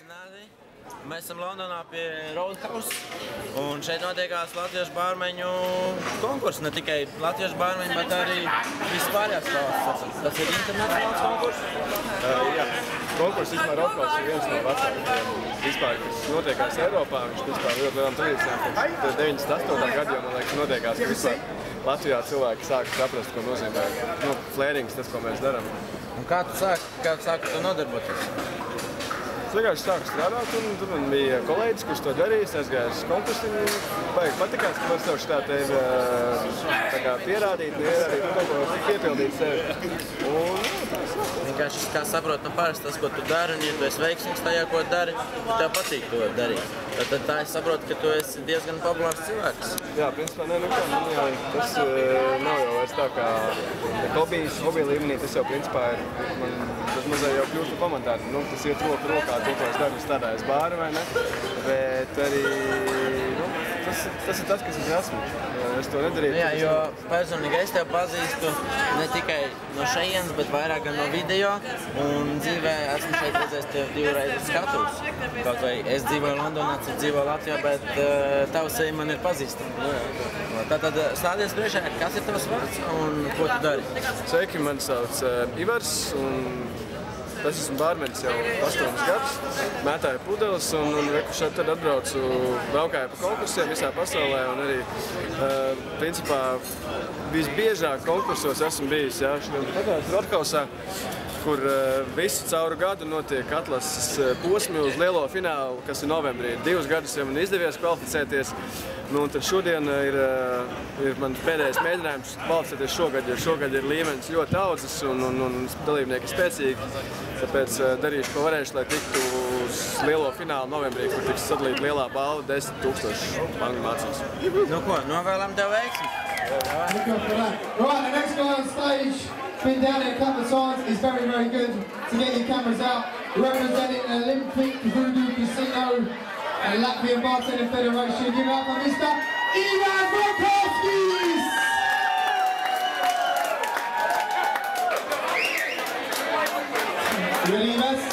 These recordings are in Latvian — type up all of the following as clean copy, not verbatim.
Sveicināti! Mēs esam Londonā pie Roadhouse, un šeit notiekās latviešu bārmeņu konkurss. Ne tikai latviešu bārmeņu, bet arī vispārējās valsts. Tas ir internacionāls konkurss? Jā, konkurss vispār Roadhouse ir viens no vecākajiem vispār, kas notiekās Eiropā. Viņš vispār ļoti lielām tradīcijām. Pēc 98. gada jau, man liekas, notiekās, ka vispār Latvijā cilvēki sāka saprast, ko nozīmē flērings, tas, ko mēs darām. Un kā tu sāki to nodarboties? Es vienkārši sāku strādāt, un tur man bija kolēģis, kurš to darīja. Es aizgāju uz konkursu, un baigi patikās, ka var sev šitā te pierādīt, kaut ko piepildīt sevi. Vienkārši, kā saprot, parasti tas, ko tu dari, un ja tu esi veiksmīgs tajā, ko dari, tad tev patīk to darīt. Tad tā es saprotu, ka tu esi diezgan populārs cilvēks. Jā, principā, man jau tas nav jau vairs tā kā hobija līmenī, tas jau principā ir, tas mazliet jau kļūst par komentāru. Tas iet roku rokā, to, ko es daru, strādāju bāri, vai ne? Bet arī, tas ir tas, kas es esmu. Es to nedarīju. Jā, jo personīgi es tev pazīstu ne tikai no šejienes, bet vairāk gan no video. Un dzīvē esmu šeit redzējis tev divreiz skatuves. Kaut vai es dzīvoju Londonā, cik dzīvoju Latvijā, bet tava seja man ir pazīstama. Tātad stādies priekšā, kas ir tavs vārds un ko tu dari? Sveiki, mani sauc Ivars. Es esmu bārmenis jau 8 gadus, mētāju pudeles un šeit tad atbraucu, braukāju pa konkursiem visā pasaulē un arī, principā, visbiežāk konkursos esmu bijis, jā, šodien Roadhousā, kur visu cauru gadu notiek atlases posmi uz lielo finālu, kas ir novembrī. 2 gadus jau man izdevies kvalificēties, un tad šodien ir man pēdējais mēģinājums kvalificēties šogad, jo šogad ir līmenis ļoti audzis un dalībnieki spēcīgi. Tāpēc darīšu, ko varēšu, lai tiktu uz lielo finālu novembrī, kur tiks sadalīta lielā balva 10 000 angļu mācības. Nu ko, novēlam tev veiksmi! Right, the next guy on stage, been down here a couple of times, is very, very good to get your cameras out. Representing Olympic Voodoo Casino and Latvian Bartending Federation. Give it up for Mr. Ivan Volkovskis! You ready, Ivas?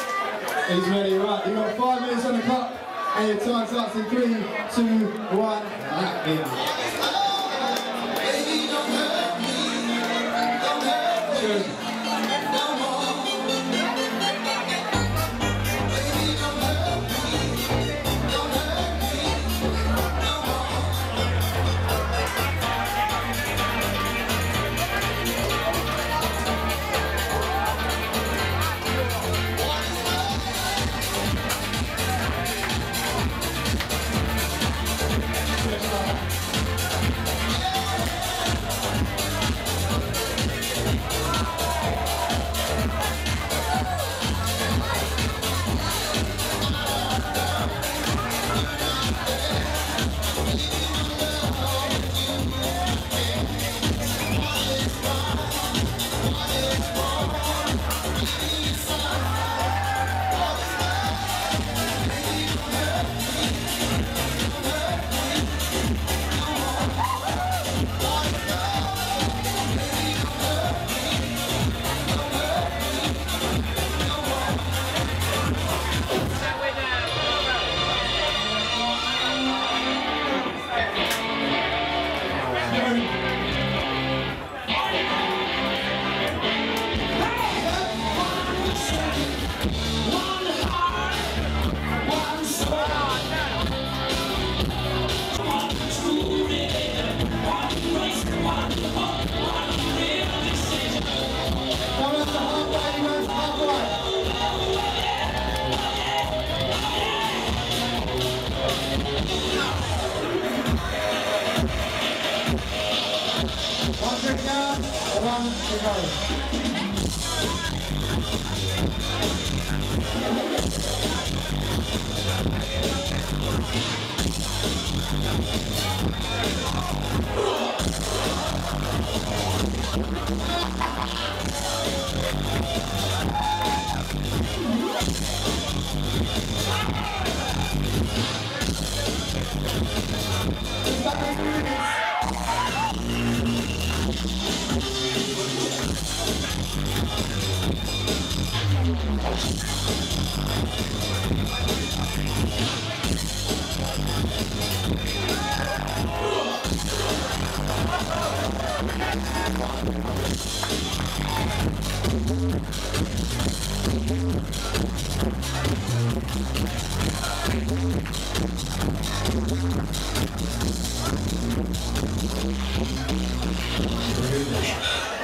He's ready, right. You've got 5 minutes on the clock, and your time starts in 3, 2, 1, Latvia.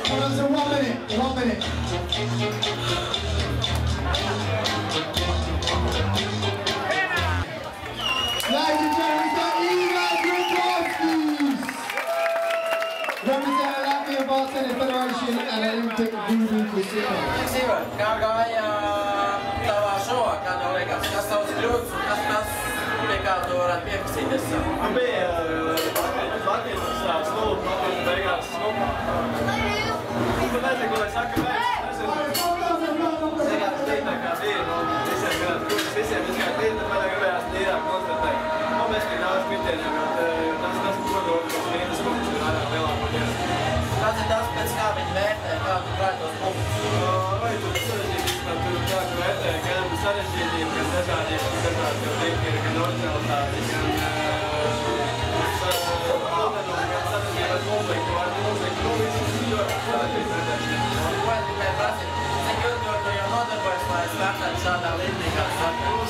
Hold on to 1 minute, 1 minute. Ladies and gentlemen, we've got Igor Grudkovskis, representing Latvian Bartending Federation and Olympic Voodoo Casino. Iva, kā gāja tavā šovā, kā tev liekas, kas tavs kļūdas un kas tas, pie kā tu varētu pieprasīties? Man bija Latvijas stāsts, beigās Nu, pat nezinu, ko lai saka, nezinu. Nekāds līdāk kā bija, visiem gribētu kļūt, visiem izskāt līdzi, tad man gribējās tīrāk konstatēt. Mēs kā daudz kritieniem, bet tas kodot, kas līdzes punktus ir vairāk lielāko dienas. Kāds ir tas, pēc kā viņi vērtē, kā tu krāj tos punktus? Vai tur sarežģīti izskatāt, tur kā tu vērtē, gan sarežģītība, gan dažādība, gan tīki ir, gan originalitāti, gan mūziku, ar mūziku, viss ļoti sarežģīti redzēšana. Ko es gribēju prasīt, cik ilgi tu jau nodarbojies, lai startētu šādā līmenī, kā startēt?